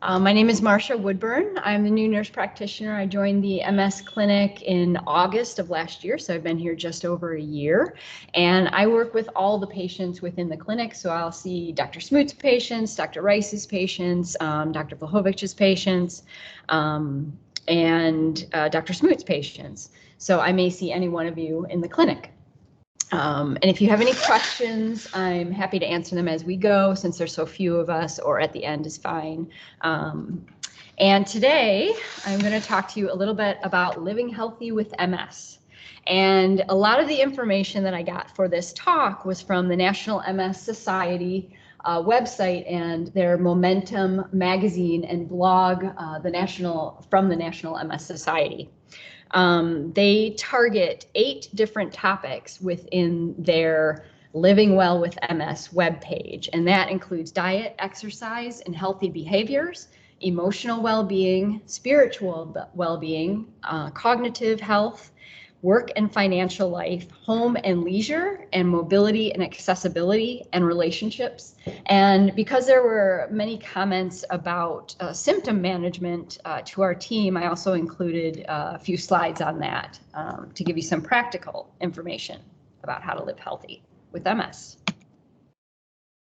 My name is Marcia Woodburn. I'm the new nurse practitioner. I joined the MS clinic in August of last year, so I've been here just over a year. And I work with all the patients within the clinic, so I'll see Dr. Smoot's patients, Dr. Rice's patients, Dr. Vlahovic's patients, and Dr. Smoot's patients. So I may see any one of you in the clinic. And if you have any questions, I'm happy to answer them as we go, since there's so few of us, or at the end is fine. And today I'm going to talk to you a little bit about living healthy with MS. And a lot of the information that I got for this talk was from the National MS Society website and their Momentum magazine and blog, from the National MS Society. They target 8 different topics within their Living Well with MS webpage, and that includes diet, exercise, and healthy behaviors, emotional well-being, spiritual well-being, cognitive health, work and financial life, home and leisure, and mobility and accessibility and relationships. And because there were many comments about symptom management to our team, I also included a few slides on that to give you some practical information about how to live healthy with MS.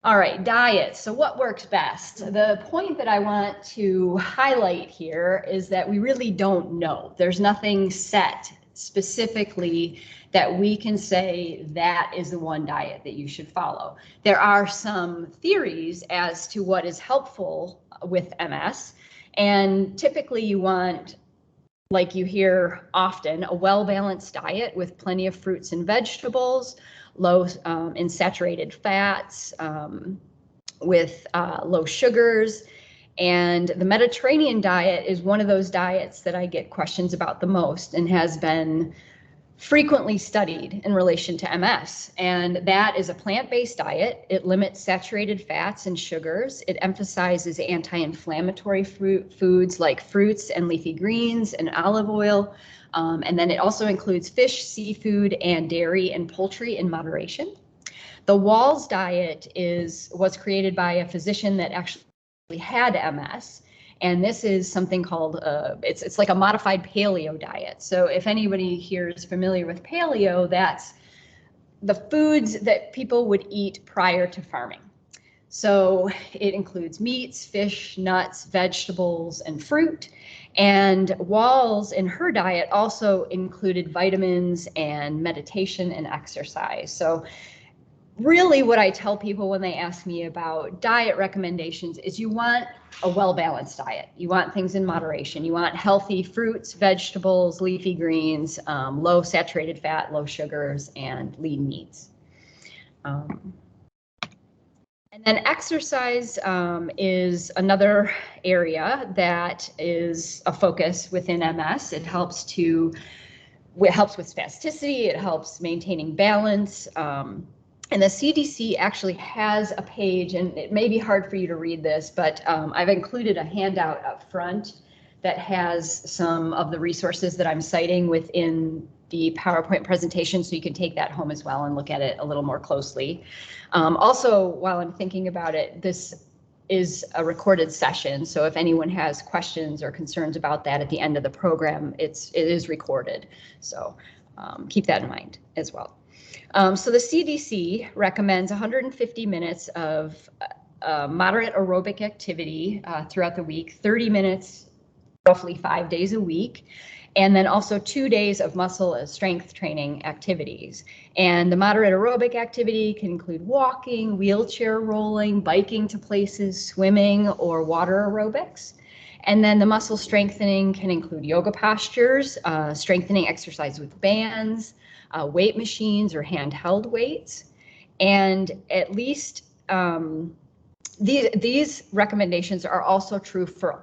All right, diet. So what works best? The point that I want to highlight here is that we really don't know. There's nothing set specifically that we can say that is the one diet that you should follow. There are some theories as to what is helpful with MS, and typically you want, like you hear often, a well-balanced diet with plenty of fruits and vegetables, low in saturated fats, with low sugars. And the Mediterranean diet is one of those diets that I get questions about the most and has been frequently studied in relation to MS. And that is a plant-based diet. It limits saturated fats and sugars. It emphasizes anti-inflammatory foods like fruits and leafy greens and olive oil. And then it also includes fish, seafood, and dairy and poultry in moderation. The Wahls diet was created by a physician that actually had MS, and this is something called it's like a modified paleo diet. So if anybody here is familiar with paleo, that's the foods that people would eat prior to farming. So it includes meats, fish, nuts, vegetables, and fruit. And Wahls in her diet also included vitamins and meditation and exercise. So really what I tell people when they ask me about diet recommendations is you want a well-balanced diet. You want things in moderation. You want healthy fruits, vegetables, leafy greens, low saturated fat, low sugars, and lean meats. And then exercise is another area that is a focus within MS. It helps with spasticity. It helps maintaining balance. And the CDC actually has a page, and it may be hard for you to read this, but I've included a handout up front that has some of the resources that I'm citing within the PowerPoint presentation, so you can take that home as well and look at it a little more closely. Also, while I'm thinking about it, this is a recorded session, so if anyone has questions or concerns about that at the end of the program, it is recorded. So keep that in mind as well. So the CDC recommends 150 minutes of moderate aerobic activity throughout the week, 30 minutes, roughly 5 days a week, and then also 2 days of muscle strength training activities. And the moderate aerobic activity can include walking, wheelchair rolling, biking to places, swimming, or water aerobics. And then the muscle strengthening can include yoga postures, strengthening exercise with bands, weight machines or handheld weights. And at least these recommendations are also true for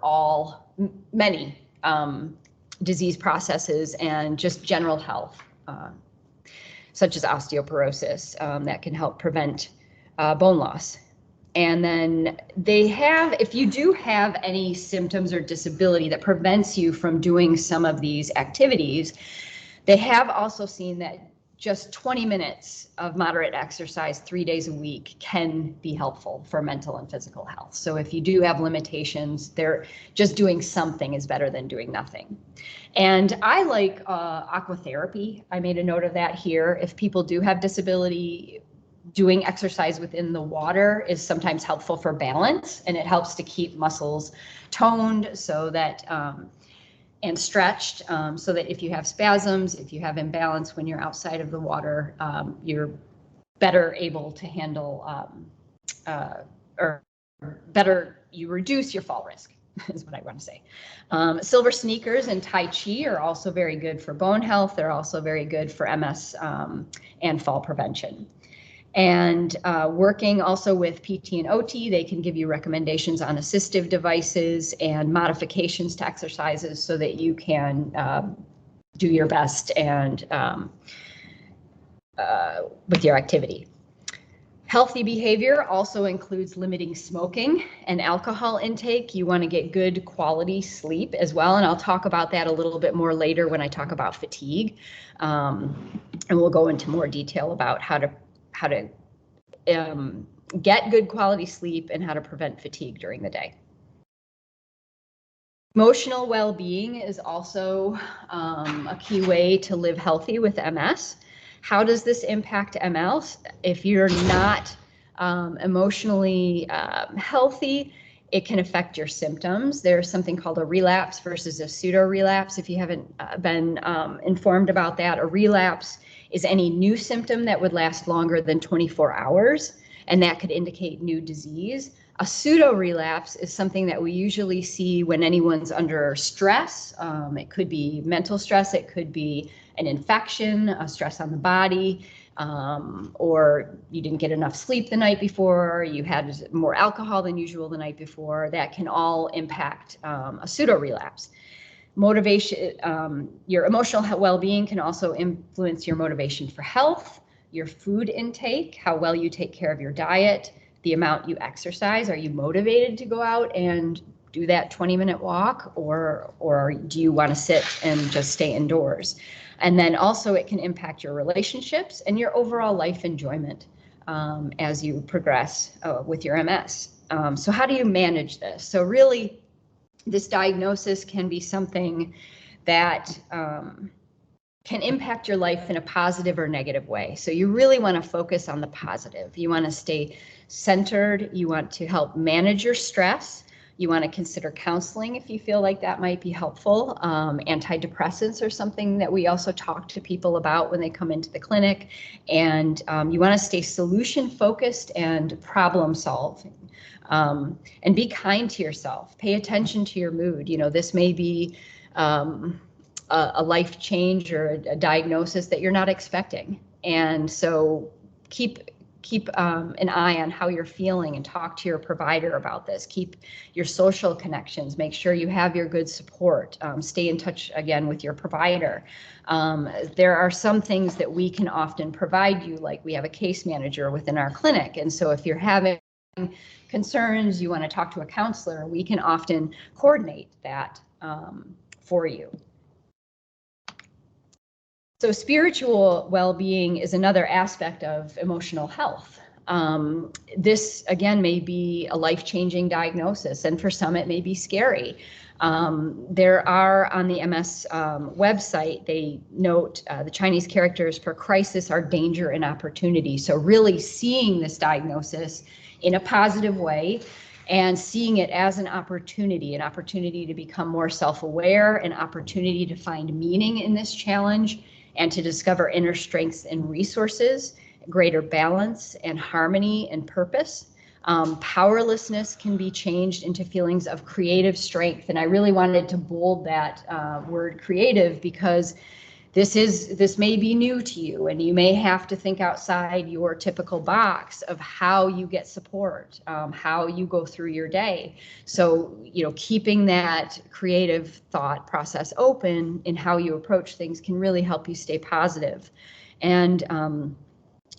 many disease processes and just general health, such as osteoporosis, that can help prevent bone loss. And then if you do have any symptoms or disability that prevents you from doing some of these activities, they have also seen that just 20 minutes of moderate exercise 3 days a week can be helpful for mental and physical health. So if you do have limitations, just doing something is better than doing nothing. And I like aquatherapy. I made a note of that here. If people do have disability, doing exercise within the water is sometimes helpful for balance, and it helps to keep muscles toned so that and stretched, so that if you have spasms, if you have imbalance when you're outside of the water, you're better able to handle, or better, you reduce your fall risk, is what I want to say. Silver sneakers and Tai Chi are also very good for bone health. They're also very good for MS and fall prevention. And working also with PT and OT, they can give you recommendations on assistive devices and modifications to exercises so that you can do your best and with your activity. Healthy behavior also includes limiting smoking and alcohol intake. You want to get good quality sleep as well, and I'll talk about that a little bit more later when I talk about fatigue. And we'll go into more detail about how to get good quality sleep and how to prevent fatigue during the day. Emotional well-being is also a key way to live healthy with MS. How does this impact MS? If you're not emotionally healthy, it can affect your symptoms. There's something called a relapse versus a pseudo-relapse. If you haven't been informed about that, a relapse is any new symptom that would last longer than 24 hours, and that could indicate new disease. A pseudo-relapse is something that we usually see when anyone's under stress. It could be mental stress, it could be an infection, a stress on the body, or you didn't get enough sleep the night before, you had more alcohol than usual the night before. That can all impact a pseudo-relapse. Motivation, your emotional well-being can also influence your motivation for health, your food intake, how well you take care of your diet, the amount you exercise. Are you motivated to go out and do that 20-minute walk, or do you want to sit and just stay indoors? And then also it can impact your relationships and your overall life enjoyment as you progress with your MS. So how do you manage this? So really, this diagnosis can be something that can impact your life in a positive or negative way. So you really want to focus on the positive. You want to stay centered. You want to help manage your stress. You want to consider counseling if you feel like that might be helpful. Antidepressants are something that we also talk to people about when they come into the clinic. And you want to stay solution focused and problem solving. And be kind to yourself. Pay attention to your mood. You know, this may be a life change or a diagnosis that you're not expecting. And so keep an eye on how you're feeling and talk to your provider about this. Keep your social connections. Make sure you have your good support. Stay in touch again with your provider. There are some things that we can often provide you, like we have a case manager within our clinic. And so if you're having concerns, you want to talk to a counselor, we can often coordinate that for you. So spiritual well-being is another aspect of emotional health. This, again, may be a life-changing diagnosis, and for some it may be scary. There are, on the MS website, they note the Chinese characters for crisis are danger and opportunity. So really seeing this diagnosis in a positive way and seeing it as an opportunity to become more self-aware, an opportunity to find meaning in this challenge, and to discover inner strengths and resources, greater balance and harmony and purpose. Powerlessness can be changed into feelings of creative strength. And I really wanted to bold that word creative, because this may be new to you, and you may have to think outside your typical box of how you get support, how you go through your day. So, you know, keeping that creative thought process open in how you approach things can really help you stay positive. And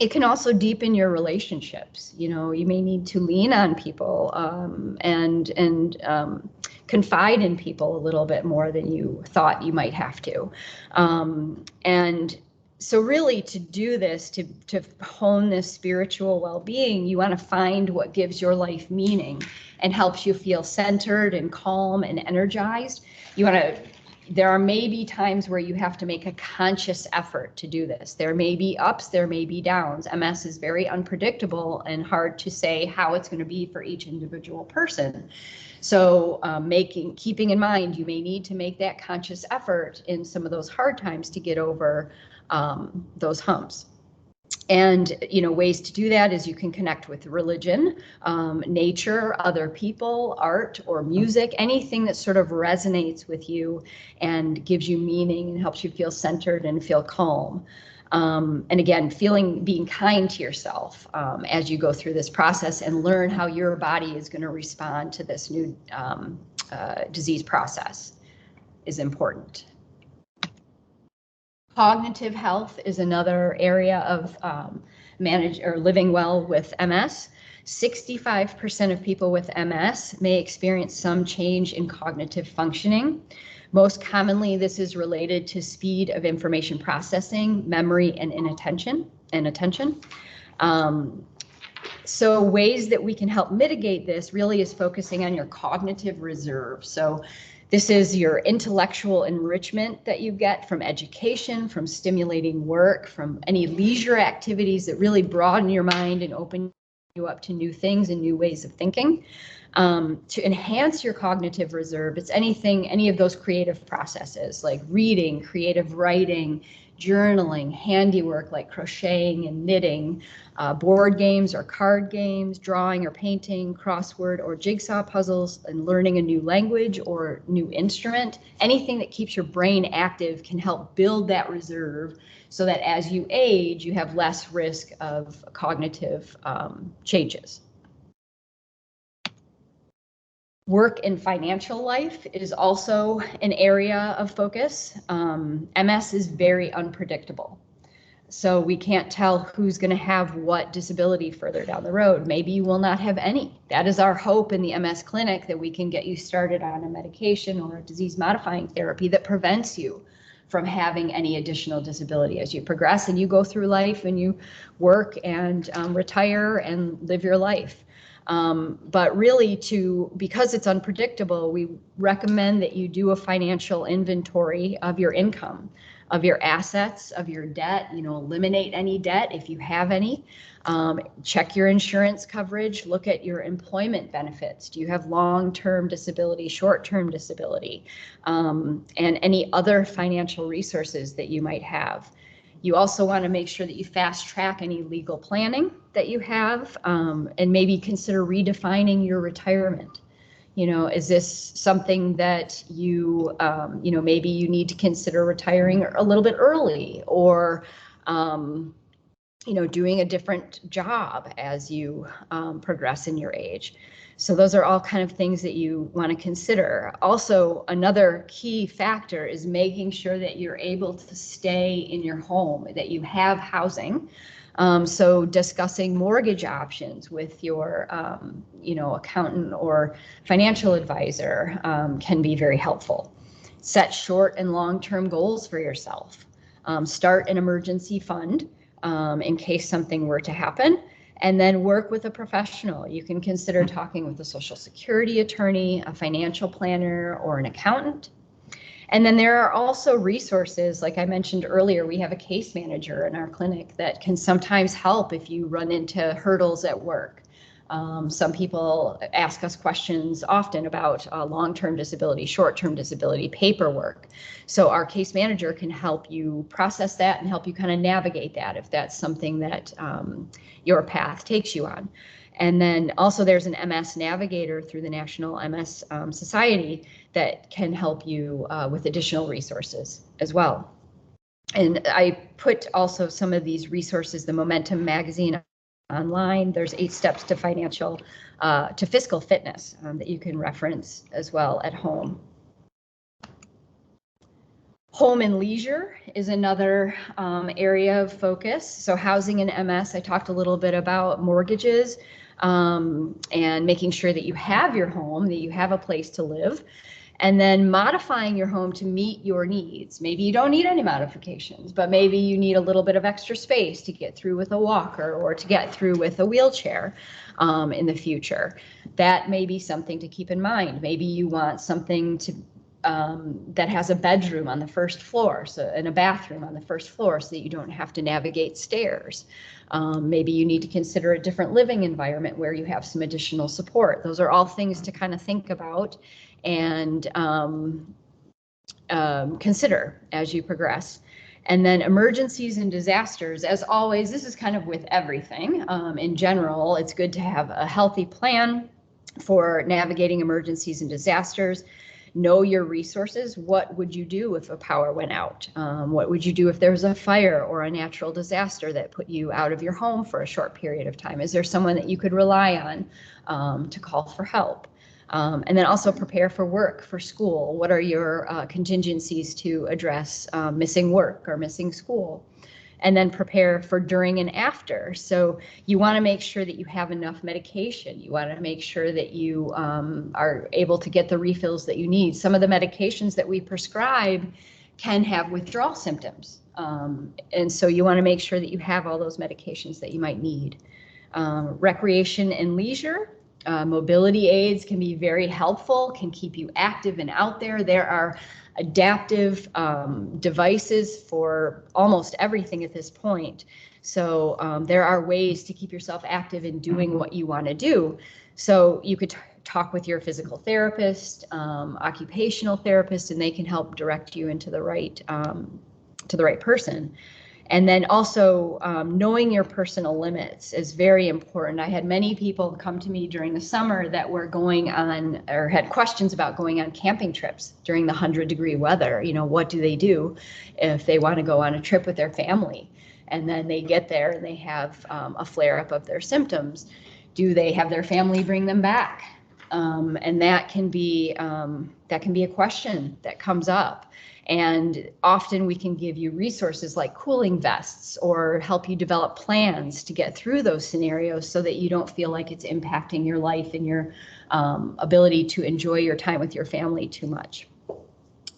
it can also deepen your relationships. You know, you may need to lean on people and confide in people a little bit more than you thought you might have to. And So really, to do this, to hone this spiritual well-being, you want to find what gives your life meaning and helps you feel centered and calm and energized. You want to, there are maybe times where you have to make a conscious effort to do this. There may be ups, there may be downs. MS is very unpredictable and hard to say how it's going to be for each individual person. So keeping in mind, you may need to make that conscious effort in some of those hard times to get over those humps. And, ways to do that is you can connect with religion, nature, other people, art or music, anything that sort of resonates with you and gives you meaning and helps you feel centered and feel calm. And again, being kind to yourself as you go through this process and learn how your body is going to respond to this new disease process is important. Cognitive health is another area of living well with MS. 65% of people with MS may experience some change in cognitive functioning. Most commonly, this is related to speed of information processing, memory, and attention. So ways that we can help mitigate this really is focusing on your cognitive reserve. So this is your intellectual enrichment that you get from education, from stimulating work, from any leisure activities that really broaden your mind and open you up to new things and new ways of thinking. To enhance your cognitive reserve, it's any of those creative processes like reading, creative writing, journaling, handiwork like crocheting and knitting, board games or card games, drawing or painting, crossword or jigsaw puzzles, and learning a new language or new instrument. Anything that keeps your brain active can help build that reserve so that as you age, you have less risk of cognitive changes. Work and financial life is also an area of focus. MS is very unpredictable. So we can't tell who's going to have what disability further down the road. Maybe you will not have any. That is our hope in the MS clinic, that we can get you started on a medication or a disease-modifying therapy that prevents you from having any additional disability as you progress and you go through life and you work and retire and live your life. But really, because it's unpredictable, we recommend that you do a financial inventory of your income, of your assets, of your debt, eliminate any debt if you have any. Check your insurance coverage, look at your employment benefits. Do you have long-term disability, short-term disability, and any other financial resources that you might have. You also want to make sure that you fast track any legal planning that you have, and maybe consider redefining your retirement. Is this something that you, maybe you need to consider retiring a little bit early, or, doing a different job as you progress in your age. So those are all kind of things that you want to consider. Also, another key factor is making sure that you're able to stay in your home, that you have housing. So discussing mortgage options with your, accountant or financial advisor can be very helpful. Set short and long-term goals for yourself. Start an emergency fund in case something were to happen. And then work with a professional. You can consider talking with a Social Security attorney, a financial planner, or an accountant. And then there are also resources, like I mentioned earlier, we have a case manager in our clinic that can sometimes help if you run into hurdles at work. Some people ask us questions often about long-term disability, short-term disability, paperwork. So our case manager can help you process that and help you kind of navigate that if that's something that your path takes you on. And then also there's an MS navigator through the National MS Society that can help you with additional resources as well. And I put also some of these resources, the Momentum magazine online. There's 8 steps to fiscal fitness that you can reference as well at home. Home and leisure is another area of focus. So housing and MS, I talked a little bit about mortgages. and making sure that you have your home, that you have a place to live, and then modifying your home to meet your needs. Maybe you don't need any modifications, but maybe you need a little bit of extra space to get through with a walker or to get through with a wheelchair in the future. That may be something to keep in mind. Maybe you want something to that has a bedroom on the first floor, and a bathroom on the first floor, so that you don't have to navigate stairs. Maybe you need to consider a different living environment where you have some additional support. Those are all things to kind of think about and consider as you progress. And then emergencies and disasters, as always, this is kind of with everything. In general, it's good to have a healthy plan for navigating emergencies and disasters. Know your resources. What would you do if a power went out? What would you do if there was a fire or a natural disaster that put you out of your home for a short period of time? Is there someone that you could rely on to call for help? And then also prepare for work, for school. What are your contingencies to address missing work or missing school? And then prepare for during and after. So you want to make sure that you have enough medication. You want to make sure that you are able to get the refills that you need. Some of the medications that we prescribe can have withdrawal symptoms. And so you want to make sure that you have all those medications that you might need. Recreation and leisure. Mobility aids can be very helpful, can keep you active and out there. There are adaptive devices for almost everything at this point. So there are ways to keep yourself active in doing what you want to do. So you could talk with your physical therapist, occupational therapist, and they can help direct you into the right person. And then also knowing your personal limits is very important. I had many people come to me during the summer that were going on or had questions about going on camping trips during the 100-degree weather. You know, what do they do if they want to go on a trip with their family? And then they get there and they have a flare-up of their symptoms. Do they have their family bring them back? And that can be a question that comes up. And often we can give you resources like cooling vests or help you develop plans to get through those scenarios so that you don't feel like it's impacting your life and your ability to enjoy your time with your family too much.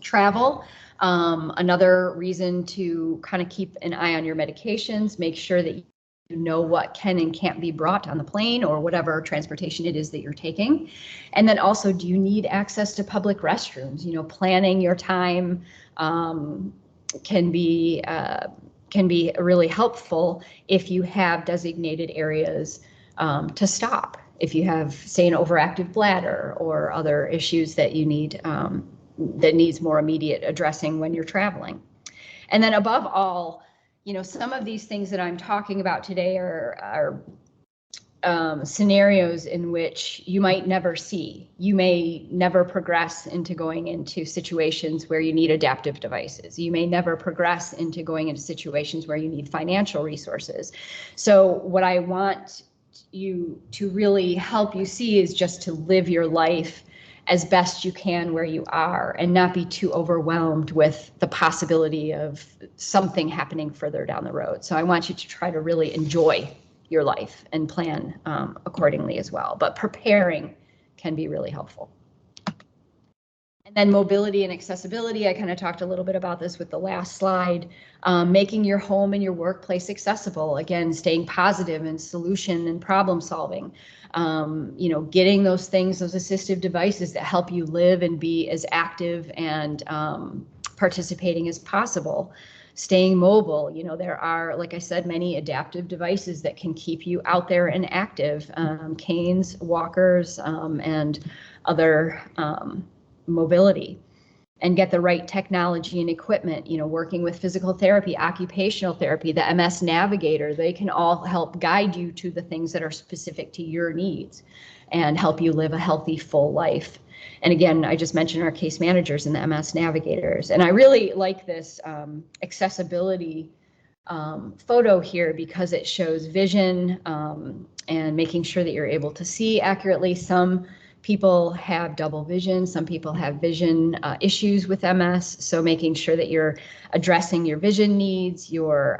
Travel, another reason to kind of keep an eye on your medications, make sure that you know what can and can't be brought on the plane or whatever transportation it is that you're taking. And then also, do you need access to public restrooms? You know, planning your time can be really helpful if you have designated areas to stop. If you have, say, an overactive bladder or other issues that you need that needs more immediate addressing when you're traveling. And then above all, you know, some of these things that I'm talking about today are scenarios in which you might never see. You may never progress into going into situations where you need adaptive devices. You may never progress into going into situations where you need financial resources. So what I want you to really help you see is just to live your life as best you can where you are and not be too overwhelmed with the possibility of something happening further down the road. So I want you to try to really enjoy your life and plan accordingly as well. But preparing can be really helpful. And then mobility and accessibility, I kind of talked a little bit about this with the last slide. Making your home and your workplace accessible. Again, staying positive and solution and problem solving. You know, getting those things, those assistive devices that help you live and be as active and participating as possible. Staying mobile, you know, there are, like I said, many adaptive devices that can keep you out there and active. Canes, walkers, and other mobility. And get the right technology and equipment, you know, working with physical therapy, occupational therapy, the MS Navigator, they can all help guide you to the things that are specific to your needs and help you live a healthy, full life. And again, I just mentioned our case managers and the MS Navigators. And I really like this accessibility photo here because it shows vision and making sure that you're able to see accurately. Some people have double vision, some people have vision issues with MS, so making sure that you're addressing your vision needs, your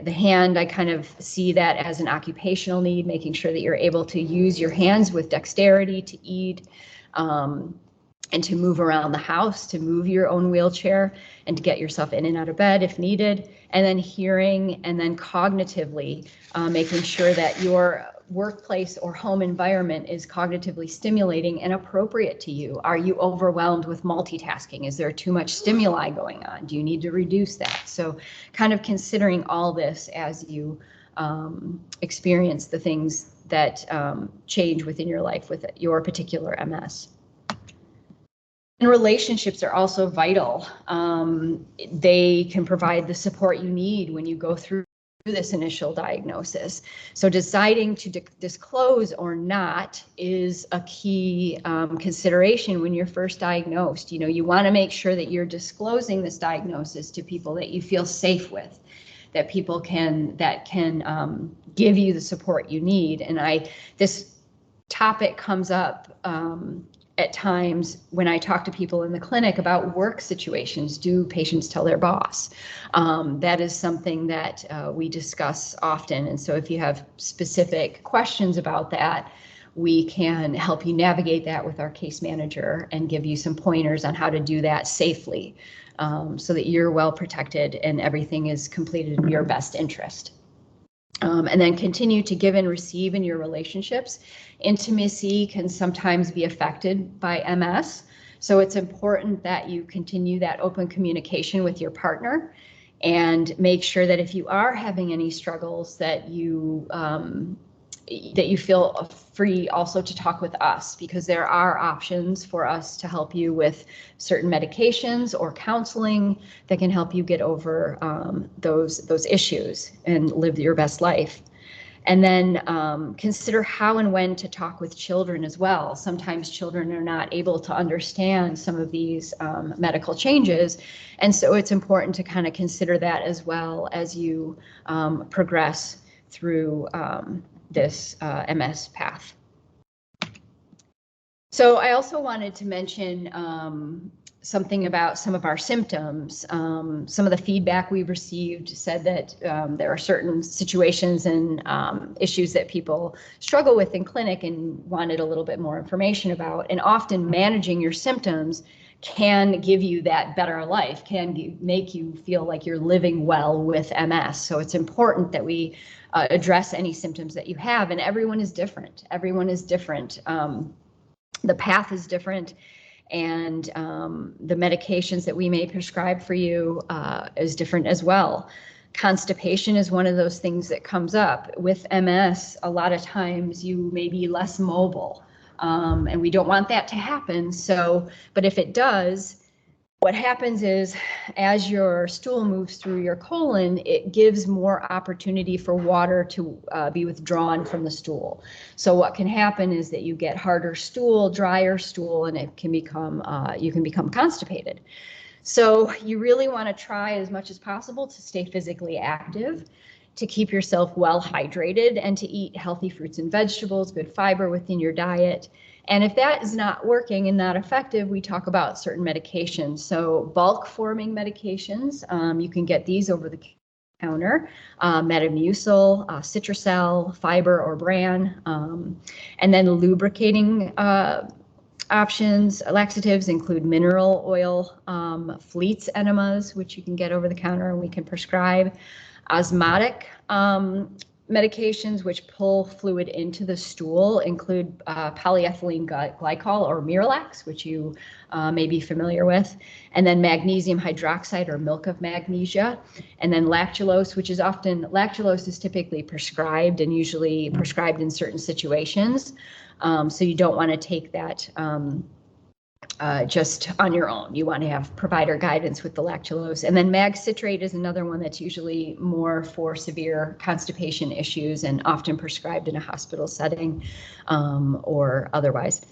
The hand, I kind of see that as an occupational need, making sure that you're able to use your hands with dexterity to eat, and to move around the house, to move your own wheelchair, and to get yourself in and out of bed if needed. And then hearing, and then cognitively, making sure that your workplace or home environment is cognitively stimulating and appropriate to you. Are you overwhelmed with multitasking? Is there too much stimuli going on? Do you need to reduce that? So kind of considering all this as you experience the things that change within your life with your particular MS. And relationships are also vital. They can provide the support you need when you go through this initial diagnosis. So deciding to disclose or not is a key consideration when you're first diagnosed. You know, you want to make sure that you're disclosing this diagnosis to people that you feel safe with, that people can give you the support you need. And this topic comes up at times when I talk to people in the clinic about work situations. Do patients tell their boss? That is something that we discuss often. And so if you have specific questions about that, we can help you navigate that with our case manager and give you some pointers on how to do that safely, so that you're well protected and everything is completed in your best interest. And then continue to give and receive in your relationships. Intimacy can sometimes be affected by MS, so it's important that you continue that open communication with your partner and make sure that if you are having any struggles that you feel free also to talk with us, because there are options for us to help you with certain medications or counseling that can help you get over those issues and live your best life. And then consider how and when to talk with children as well. Sometimes children are not able to understand some of these medical changes. And so it's important to kind of consider that as well as you progress through this MS path. So I also wanted to mention something about some of our symptoms. Some of the feedback we've received said that there are certain situations and issues that people struggle with in clinic and wanted a little bit more information about. And often managing your symptoms can give you that better life, can make you feel like you're living well with MS. So it's important that we address any symptoms that you have, and everyone is different. Everyone is different. The path is different, and the medications that we may prescribe for you is different as well. Constipation is one of those things that comes up. With MS, a lot of times you may be less mobile, and we don't want that to happen. So, but if it does, what happens is as your stool moves through your colon, it gives more opportunity for water to be withdrawn from the stool. So what can happen is that you get harder stool, drier stool, and it can become you can become constipated. So you really want to try as much as possible to stay physically active, to keep yourself well hydrated, and to eat healthy fruits and vegetables, good fiber within your diet. And if that is not working and not effective, we talk about certain medications. So bulk forming medications, you can get these over the counter, Metamucil, Citracel, Fiber, or Bran. And then lubricating options, laxatives include mineral oil, Fleet's enemas, which you can get over the counter and we can prescribe. Osmotic medications which pull fluid into the stool include polyethylene glycol or Miralax, which you may be familiar with, and then magnesium hydroxide or milk of magnesia, and then lactulose, which is lactulose is typically prescribed and usually prescribed in certain situations. So you don't want to take that just on your own. You want to have provider guidance with the lactulose. And then mag citrate is another one that's usually more for severe constipation issues and often prescribed in a hospital setting or otherwise.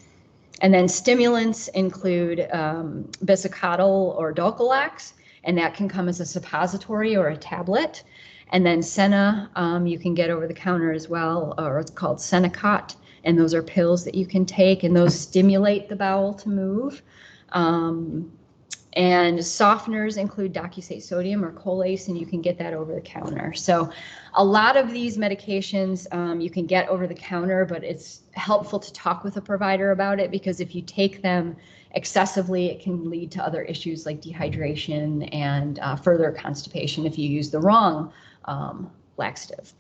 And then stimulants include Bisocodyl or Dulcolax, and that can come as a suppository or a tablet. And then Senna, you can get over the counter as well, or it's called Senecot. And those are pills that you can take, and those stimulate the bowel to move. And And softeners include docusate sodium or Colace, and you can get that over the counter. So a lot of these medications you can get over the counter, but it's helpful to talk with a provider about it, because if you take them excessively, it can lead to other issues like dehydration and further constipation if you use the wrong laxative.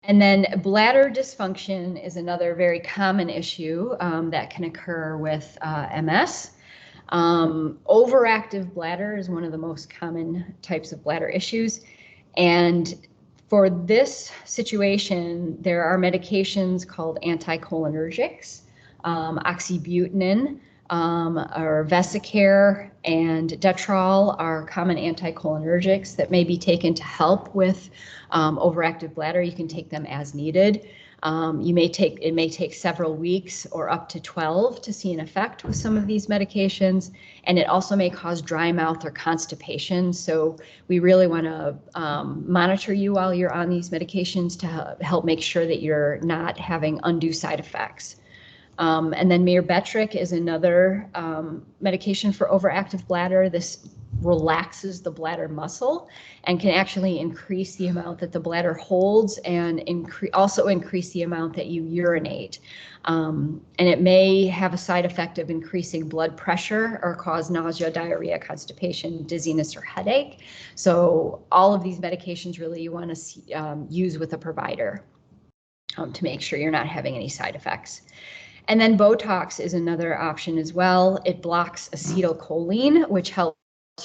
And then bladder dysfunction is another very common issue that can occur with MS. Overactive bladder is one of the most common types of bladder issues. And for this situation, there are medications called anticholinergics, oxybutynin, or Vesicare and Detrol are common anticholinergics that may be taken to help with overactive bladder. You can take them as needed. It may take several weeks or up to 12 to see an effect with some of these medications, and it also may cause dry mouth or constipation. So we really want to monitor you while you're on these medications to help make sure that you're not having undue side effects. And then Myrbetriq is another medication for overactive bladder. This relaxes the bladder muscle and can actually increase the amount that the bladder holds and also increase the amount that you urinate. And it may have a side effect of increasing blood pressure or cause nausea, diarrhea, constipation, dizziness, or headache. So all of these medications really you want to use with a provider to make sure you're not having any side effects. And then Botox is another option as well. It blocks acetylcholine, which helps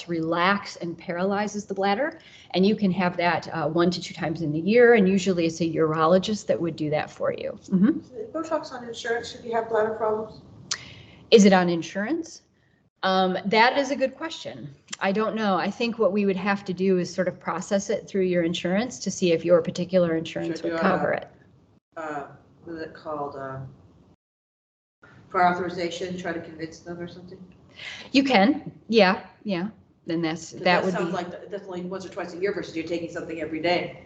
relax and paralyzes the bladder. And you can have that 1 to 2 times in the year. And usually it's a urologist that would do that for you. Mm-hmm. Is Botox on insurance if you have bladder problems? Is it on insurance? That is a good question. I don't know. I think what we would have to do is sort of process it through your insurance to see if your particular insurance would cover it. What is it called? For authorization, try to convince them or something? You can, yeah. Then that would sounds be like that's only once or twice a year versus you're taking something every day.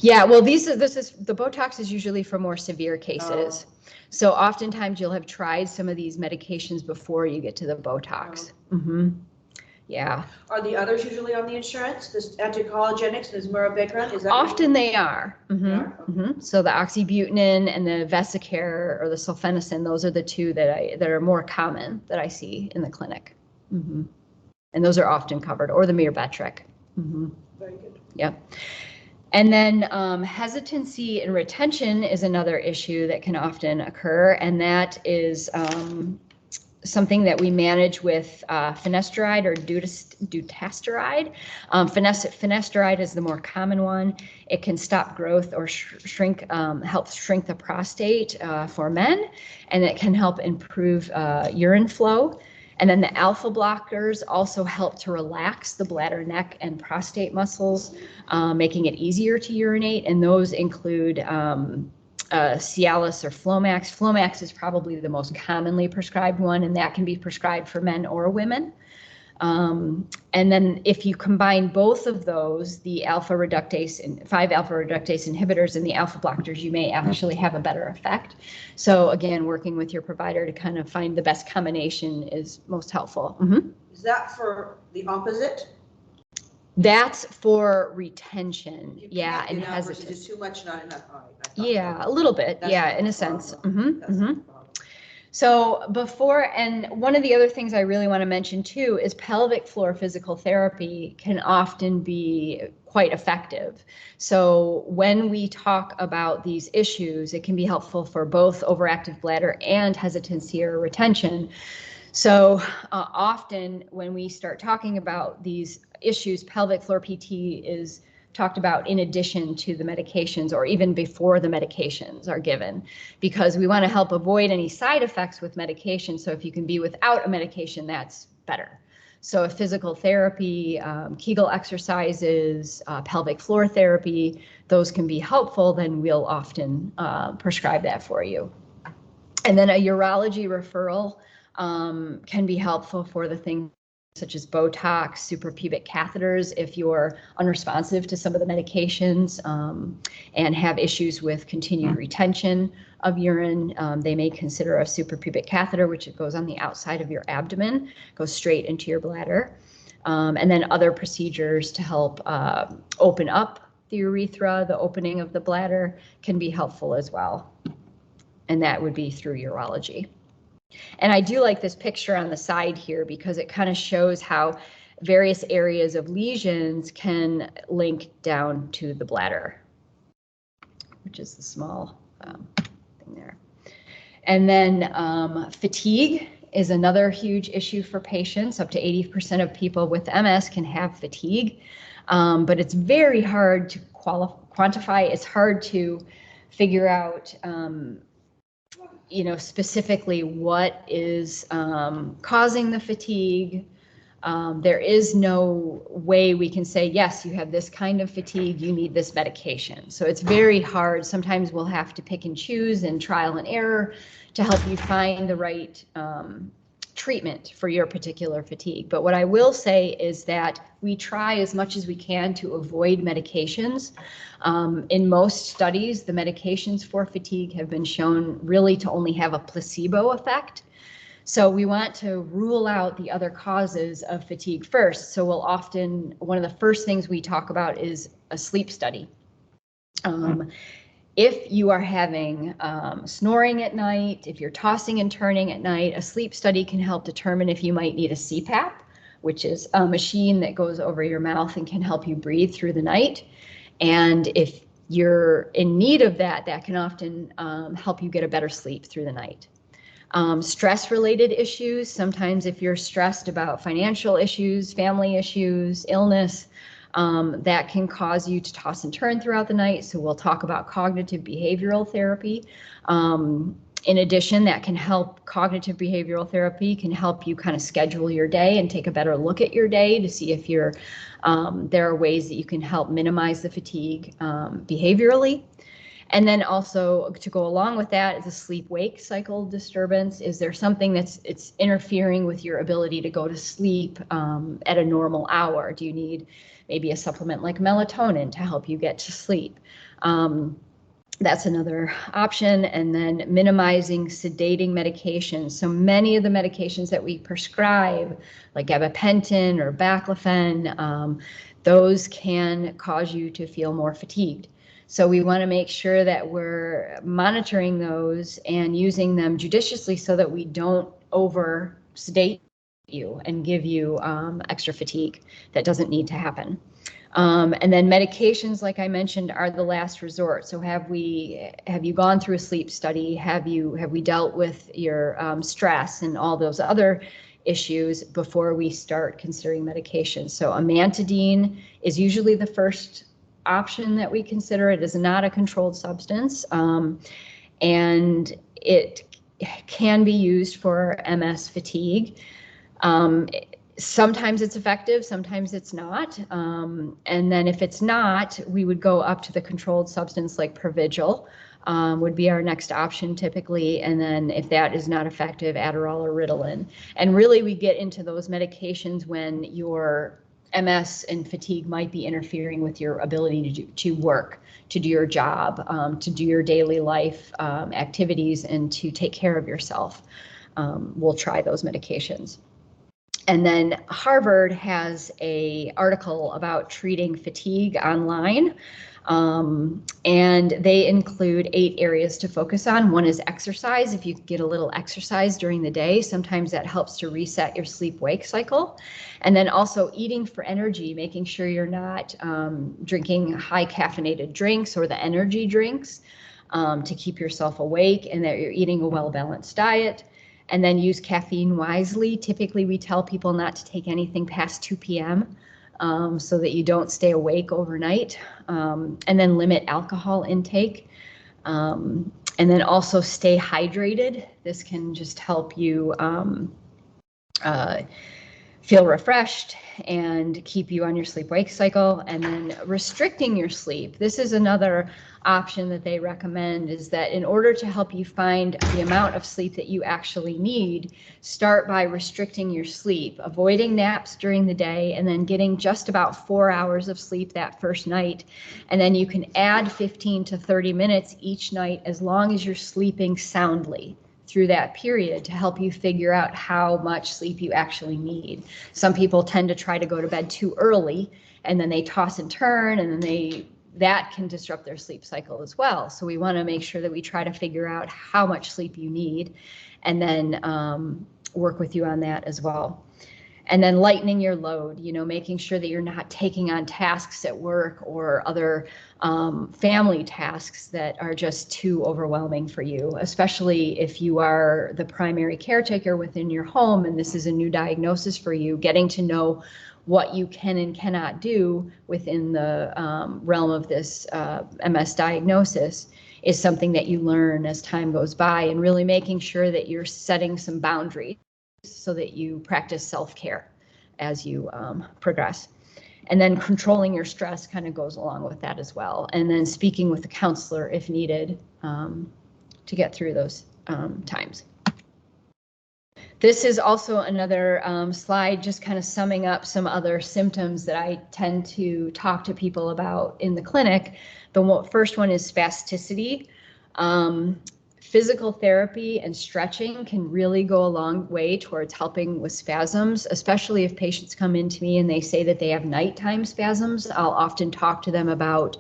Yeah, well, the Botox is usually for more severe cases. Oh. So oftentimes you'll have tried some of these medications before you get to the Botox. Oh. Mm-hmm. Yeah. Are the others usually on the insurance? This anticholinergics, this Myrbetriq, is that? Often they are. Mm-hmm. They are? Okay. Mm-hmm. So the oxybutynin and the Vesicare or the sulfenicin, those are the two that are more common that I see in the clinic. Mm-hmm. And those are often covered, or the Myrbetriq. Mm-hmm. Very good. Yep. And then hesitancy and retention is another issue that can often occur, and that is something that we manage with finasteride or dutasteride. Finasteride is the more common one. It can stop growth or help shrink the prostate for men, and it can help improve urine flow. And then the alpha blockers also help to relax the bladder, neck, and prostate muscles, making it easier to urinate. And those include Cialis or Flomax. Flomax is probably the most commonly prescribed one, and that can be prescribed for men or women. And then if you combine both of those, the 5-alpha reductase inhibitors and the alpha blockers, you may actually have a better effect. So again, working with your provider to kind of find the best combination is most helpful. Mm-hmm. Is that for the opposite? That's for retention, yeah, and hesitancy. Is too much, not enough? Yeah, a little bit, yeah, in a sense. Mm-hmm. Mm-hmm. So and one of the other things I really want to mention too is pelvic floor physical therapy can often be quite effective. So when we talk about these issues, it can be helpful for both overactive bladder and hesitancy or retention. So often when we start talking about these issues, pelvic floor PT is talked about in addition to the medications or even before the medications are given, because we want to help avoid any side effects with medication. So if you can be without a medication, that's better. So if physical therapy, Kegel exercises, pelvic floor therapy, those can be helpful, then we'll often prescribe that for you. And then a urology referral can be helpful for the things such as Botox, suprapubic catheters, if you're unresponsive to some of the medications and have issues with continued retention of urine, they may consider a suprapubic catheter, which it goes on the outside of your abdomen, goes straight into your bladder. And then other procedures to help open up the urethra, the opening of the bladder, can be helpful as well. And that would be through urology. And I do like this picture on the side here because it kind of shows how various areas of lesions can link down to the bladder, which is the small thing there. And then fatigue is another huge issue for patients. Up to 80% of people with MS can have fatigue, but it's very hard to quantify. It's hard to figure out specifically what is causing the fatigue. There is no way we can say, yes, you have this kind of fatigue, you need this medication. So it's very hard. Sometimes we'll have to pick and choose and trial and error to help you find the right treatment for your particular fatigue. But what I will say is that we try as much as we can to avoid medications. In most studies, the medications for fatigue have been shown really to only have a placebo effect. So we want to rule out the other causes of fatigue first. So we'll often, one of the first things we talk about is a sleep study. If you are having snoring at night, if you're tossing and turning at night, a sleep study can help determine if you might need a CPAP, which is a machine that goes over your mouth and can help you breathe through the night. And if you're in need of that, that can often help you get a better sleep through the night. Stress-related issues, sometimes if you're stressed about financial issues, family issues, illness, that can cause you to toss and turn throughout the night. So we'll talk about cognitive behavioral therapy. In addition, that can help, cognitive behavioral therapy can help you kind of schedule your day and take a better look at your day to see if you're, there are ways that you can help minimize the fatigue behaviorally. And then also to go along with that is a sleep-wake cycle disturbance. Is there something that's interfering with your ability to go to sleep at a normal hour? Do you need maybe a supplement like melatonin to help you get to sleep? That's another option. And then minimizing sedating medications. So many of the medications that we prescribe, like gabapentin or baclofen, those can cause you to feel more fatigued. So we want to make sure that we're monitoring those and using them judiciously so that we don't over sedate you and give you extra fatigue that doesn't need to happen. And then medications, like I mentioned, are the last resort. So have you gone through a sleep study? Have we dealt with your stress and all those other issues before we start considering medications? So amantadine is usually the first option that we consider. It is not a controlled substance, and it can be used for MS fatigue. Sometimes it's effective, sometimes it's not. And then if it's not, we would go up to the controlled substance like Provigil would be our next option typically. And then if that is not effective, Adderall or Ritalin. And really we get into those medications when your MS and fatigue might be interfering with your ability to work, to do your job, to do your daily life activities, and to take care of yourself. We'll try those medications. And then Harvard has an article about treating fatigue online, and they include 8 areas to focus on. One is exercise. If you get a little exercise during the day, sometimes that helps to reset your sleep-wake cycle. And then also eating for energy, making sure you're not drinking high caffeinated drinks or the energy drinks to keep yourself awake, and that you're eating a well-balanced diet. And then use caffeine wisely. Typically, we tell people not to take anything past 2 p.m. So that you don't stay awake overnight. And then limit alcohol intake. And then also stay hydrated. This can just help you feel refreshed and keep you on your sleep-wake cycle. And then restricting your sleep. This is another option that they recommend, is that in order to help you find the amount of sleep that you actually need, start by restricting your sleep, avoiding naps during the day, and then getting just about 4 hours of sleep that first night. And then you can add 15 to 30 minutes each night as long as you're sleeping soundly through that period to help you figure out how much sleep you actually need. Some people tend to try to go to bed too early, and then they toss and turn, and then that can disrupt their sleep cycle as well. So we want to make sure that we try to figure out how much sleep you need, and then work with you on that as well. And then lightening your load, making sure that you're not taking on tasks at work or other family tasks that are just too overwhelming for you, especially if you are the primary caretaker within your home and this is a new diagnosis for you. Getting to know what you can and cannot do within the realm of this MS diagnosis is something that you learn as time goes by, and really making sure that you're setting some boundaries so that you practice self-care as you progress. And then controlling your stress kind of goes along with that as well. And then speaking with a counselor if needed to get through those times. This is also another slide just kind of summing up some other symptoms that I tend to talk to people about in the clinic. The first one is spasticity. Physical therapy and stretching can really go a long way towards helping with spasms, especially if patients come into me and they say that they have nighttime spasms. I'll often talk to them about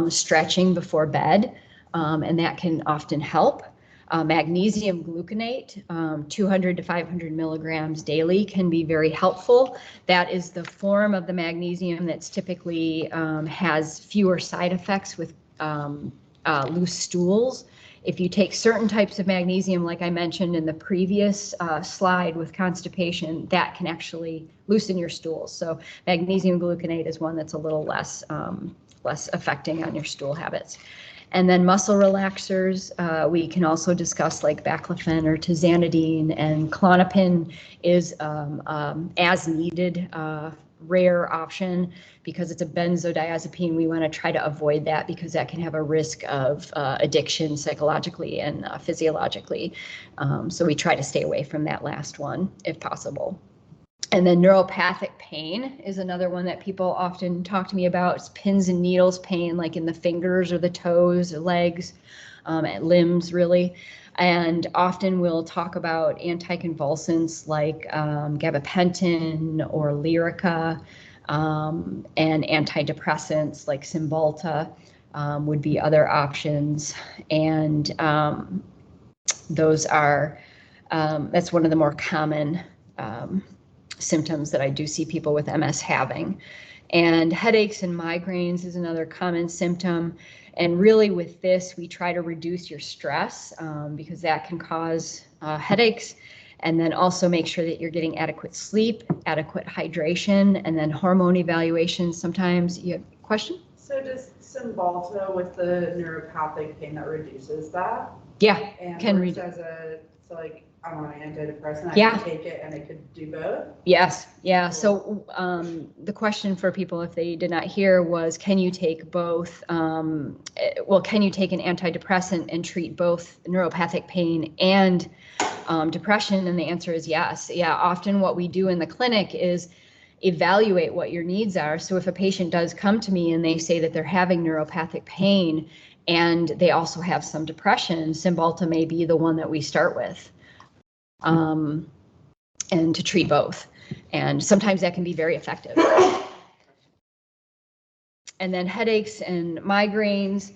stretching before bed, and that can often help. Magnesium gluconate, 200 to 500 milligrams daily, can be very helpful. That is the form of the magnesium that's typically has fewer side effects with loose stools. If you take certain types of magnesium, like I mentioned in the previous slide with constipation, that can actually loosen your stools. So magnesium gluconate is one that's a little less affecting on your stool habits. And then muscle relaxers, we can also discuss like baclofen or tizanidine, and Klonopin is as needed rare option because it's a benzodiazepine. We want to try to avoid that because that can have a risk of addiction psychologically and physiologically. So we try to stay away from that last one if possible. And then neuropathic pain is another one that people often talk to me about. It's pins and needles pain, like in the fingers or the toes or legs, limbs really. And often we'll talk about anticonvulsants like gabapentin or Lyrica, and antidepressants like Cymbalta would be other options. And those are, that's one of the more common symptoms that I do see people with MS having. And headaches and migraines is another common symptom. And really with this, we try to reduce your stress because that can cause headaches. And then also make sure that you're getting adequate sleep, adequate hydration, and then hormone evaluations. Sometimes you have a question? So does Cymbalta with the neuropathic pain that reduces that? Yeah, and can reduce as a, so like I'm on an antidepressant, I Yeah. can take it and it could do both? Yes, yeah. Cool. So the question for people, if they did not hear, was can you take both? Well, can you take an antidepressant and treat both neuropathic pain and depression? And the answer is yes. Yeah, often what we do in the clinic is evaluate what your needs are. So if a patient does come to me and they say that they're having neuropathic pain and they also have some depression, Cymbalta may be the one that we start with. And to treat both. And sometimes that can be very effective. And then headaches and migraines,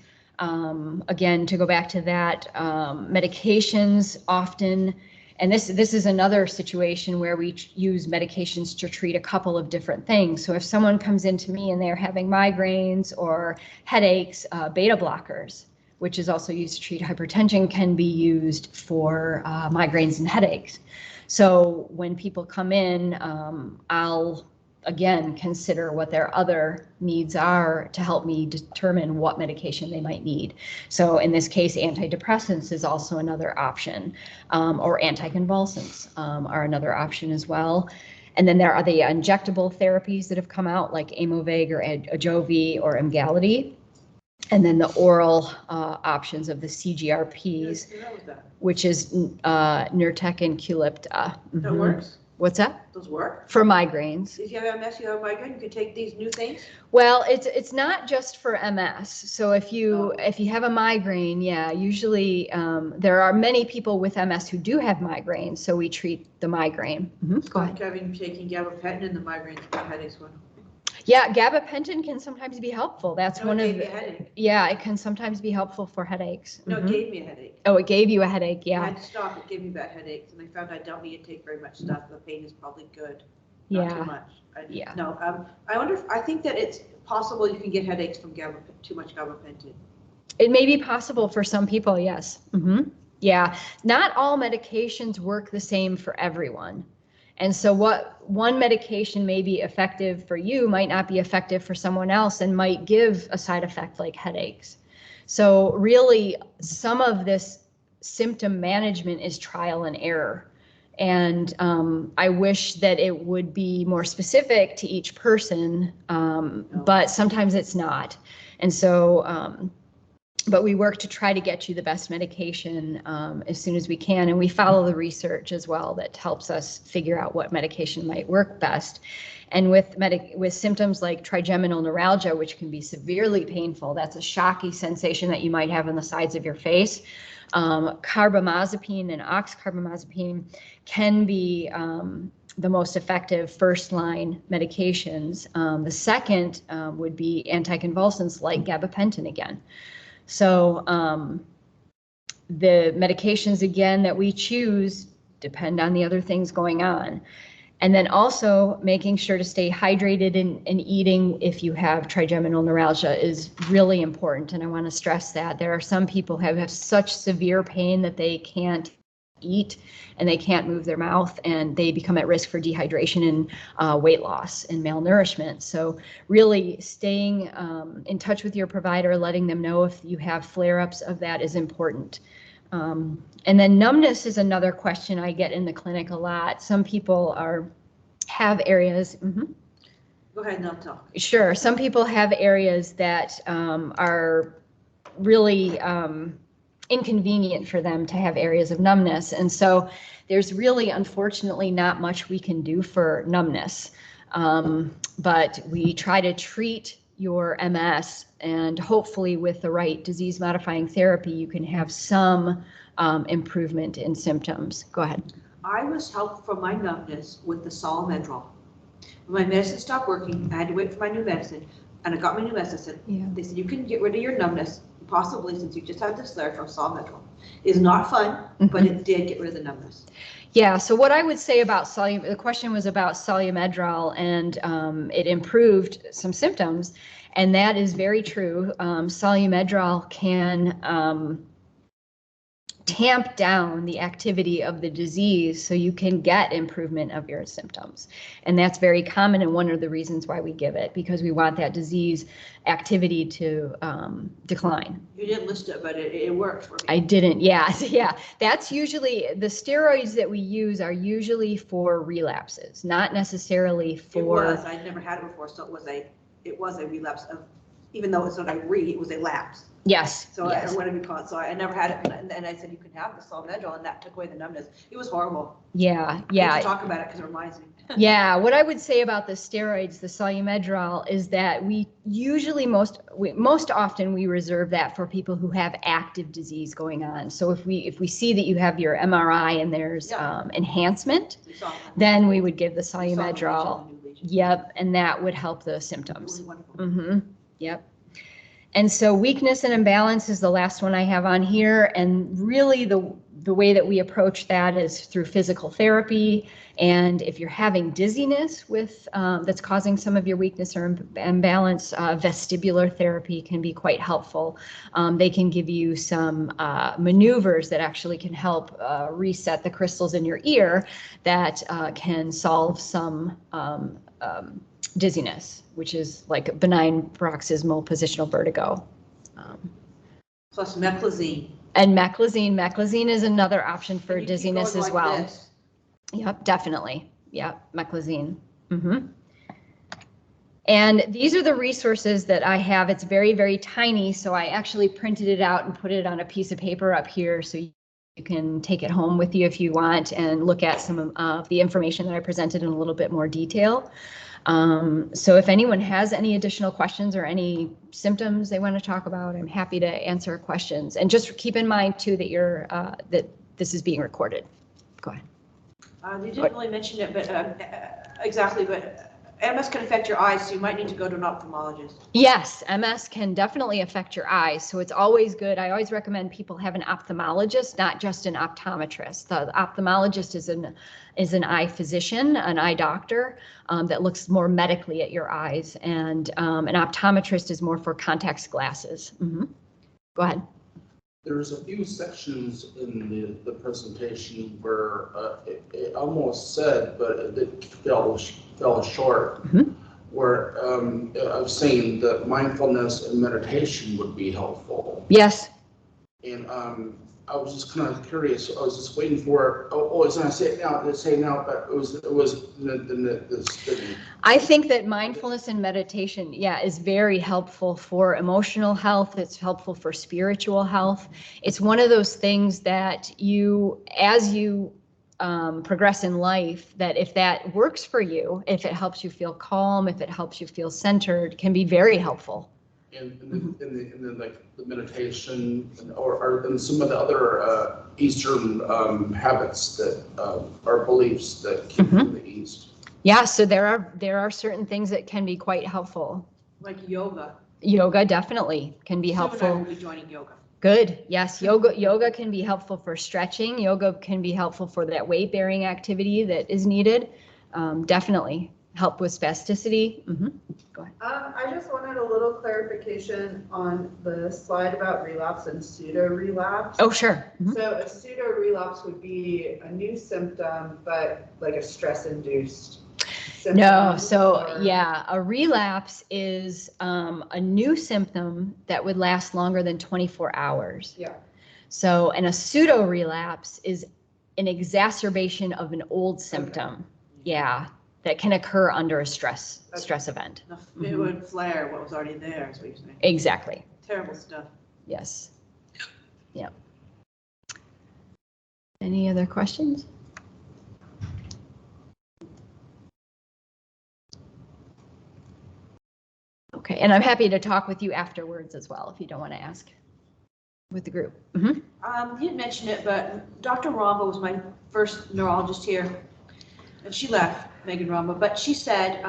again, to go back to that, medications often, and this is another situation where we use medications to treat a couple of different things. So if someone comes into me and they're having migraines or headaches, beta blockers, which is also used to treat hypertension, can be used for migraines and headaches. So when people come in, I'll again consider what their other needs are to help me determine what medication they might need. So in this case, antidepressants is also another option, or anticonvulsants are another option as well. And then there are the injectable therapies that have come out, like Aimovig or Ajovy or Emgality. And then the oral options of the CGRPs, which is Nurtec and Qulipta. That works? What's that? Those work? For migraines. If you have MS, you have migraine, you can take these new things? Well, it's not just for MS. So if you have a migraine, yeah, usually there are many people with MS who do have migraines, so we treat the migraine. Go ahead. Having taking gabapentin and the migraines, headaches one. Yeah, gabapentin can sometimes be helpful. That's one of the headache. Yeah, it can sometimes be helpful for headaches. No, it gave me a headache. Oh, it gave you a headache, yeah. I had to stop. It gave me bad headaches, and I found I don't need to take very much stuff. The pain is probably good. Not too much. No, I wonder I think that it's possible you can get headaches from too much gabapentin. It may be possible for some people, yes. Yeah, not all medications work the same for everyone. And so what one medication may be effective for you might not be effective for someone else and might give a side effect like headaches. So really, some of this symptom management is trial and error. And I wish that it would be more specific to each person, but sometimes it's not. And so, but we work to try to get you the best medication as soon as we can. And we follow the research as well that helps us figure out what medication might work best. And with symptoms like trigeminal neuralgia, which can be severely painful, that's a shocky sensation that you might have on the sides of your face. Carbamazepine and oxcarbamazepine can be the most effective first-line medications. The second would be anticonvulsants like gabapentin again. So the medications, again, that we choose depend on the other things going on. And then also making sure to stay hydrated and eating if you have trigeminal neuralgia is really important. And I want to stress that there are some people who have such severe pain that they can't eat and they can't move their mouth, and they become at risk for dehydration and weight loss and malnourishment. So really staying in touch with your provider, letting them know if you have flare-ups of that is important. And then numbness is another question I get in the clinic a lot. Some people have areas. Go ahead, no talk. Sure. Some people have areas that are really inconvenient for them to have areas of numbness. And so there's really, unfortunately, not much we can do for numbness. But we try to treat your MS, and hopefully with the right disease modifying therapy, you can have some improvement in symptoms. Go ahead. I was helped from my numbness with the Solomedrol. When my medicine stopped working, I had to wait for my new medicine, and I got my new medicine. Yeah. They said, you can get rid of your numbness, possibly since you just had this flare from Solomedrol. It's not fun, but it did get rid of the numbness. Yeah, so what I would say about the question was about Solomedrol, and it improved some symptoms, and that is very true. Solomedrol can tamp down the activity of the disease so you can get improvement of your symptoms. And that's very common, and one of the reasons why we give it, because we want that disease activity to decline. You didn't list it, but it worked for me. I didn't, yeah. That's usually, the steroids that we use are usually for relapses, not necessarily for... It was, I'd never had it before, so it was a relapse of, even though it's not it was a lapse. Yes. So yes. Whatever you call it. So I never had it, and I said you can have the Solomedrol, and that took away the numbness. It was horrible. Yeah. I have to talk about it because it reminds me. Yeah. What I would say about the steroids, the Solomedrol, is that we usually most often we reserve that for people who have active disease going on. So if we see that you have your MRI and there's enhancement, then we would give the Solomedrol. Yep, and that would help the symptoms. Yep. And so weakness and imbalance is the last one I have on here. And really the way that we approach that is through physical therapy. And if you're having dizziness with that's causing some of your weakness or imbalance, vestibular therapy can be quite helpful. They can give you some maneuvers that actually can help reset the crystals in your ear that can solve some dizziness, which is like benign paroxysmal positional vertigo. Plus meclizine. And meclizine is another option for dizziness as well. This. Yep, definitely. Yeah, meclizine. And these are the resources that I have. It's very, very tiny, so I actually printed it out and put it on a piece of paper up here so you can take it home with you if you want and look at some of the information that I presented in a little bit more detail. So if anyone has any additional questions or any symptoms they want to talk about, I'm happy to answer questions. And just keep in mind too that that this is being recorded. Go ahead. You didn't really mention it, but exactly, but MS can affect your eyes, so you might need to go to an ophthalmologist. Yes, MS can definitely affect your eyes, so it's always good. I always recommend people have an ophthalmologist, not just an optometrist. The ophthalmologist is an eye physician, an eye doctor that looks more medically at your eyes, and an optometrist is more for contacts glasses. Go ahead. There's a few sections in the presentation where it almost said, but it fell short, where I was saying that mindfulness and meditation would be helpful. Yes. And I was just kind of curious. I was just waiting for. It's going to say it now. Let's say it now, but it was the I think that mindfulness and meditation, is very helpful for emotional health. It's helpful for spiritual health. It's one of those things that as you progress in life, that if that works for you, if it helps you feel calm, if it helps you feel centered, can be very helpful. And then like the meditation or some of the other Eastern habits that are beliefs that came from the East. Yeah, so there are certain things that can be quite helpful. Like yoga. Yoga definitely can be helpful. I will be joining yoga. Good. Yes, yoga can be helpful for stretching. Yoga can be helpful for that weight bearing activity that is needed. Definitely help with spasticity. Go ahead. I just wanted a little clarification on the slide about relapse and pseudo relapse. Oh, sure. So a pseudo relapse would be a new symptom, but like a stress induced symptom. No, a relapse is a new symptom that would last longer than 24 hours. Yeah. So, and a pseudo relapse is an exacerbation of an old symptom. Okay. Yeah. That can occur under a stress event. It would flare what was already there, is what you're saying. Exactly. Terrible stuff. Yes. Yep. Any other questions? Okay, and I'm happy to talk with you afterwards as well if you don't want to ask with the group. You didn't mention it, but Dr. Ramba was my first neurologist here, and she left, Megan Ramba, but she said,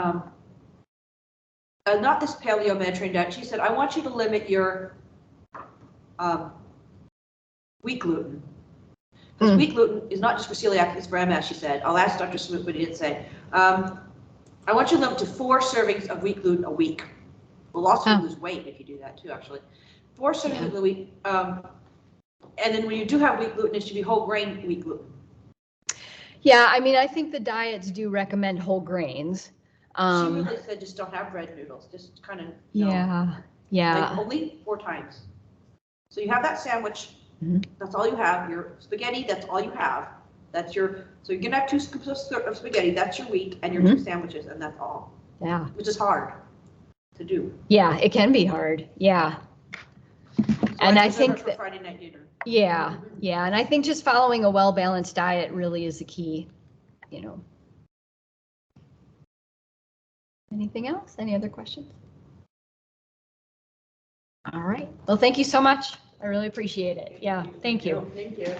not this paleo Mediterranean diet, she said, I want you to limit your wheat gluten. Because wheat gluten is not just for celiac, it's for MS, she said. I'll ask Dr. Smoot, but he didn't say. I want you to limit to 4 servings of wheat gluten a week. We'll also lose weight if you do that too, actually. 4 servings of the week. And then when you do have wheat gluten, it should be whole grain wheat gluten. Yeah, I mean, I think the diets do recommend whole grains. She really said just don't have bread noodles, just kind of. Yeah. Like only 4 times. So you have that sandwich, that's all you have. Your spaghetti, that's all you have. That's so you're gonna have 2 scoops of spaghetti, that's your wheat, and your 2 sandwiches, and that's all. Yeah. Which is hard to do. Yeah, it can be hard. Yeah. So and I think that Friday night dinner. Yeah, and I think just following a well-balanced diet really is the key, Anything else? Any other questions? All right. Well, thank you so much. I really appreciate it. Yeah, thank you. Thank you.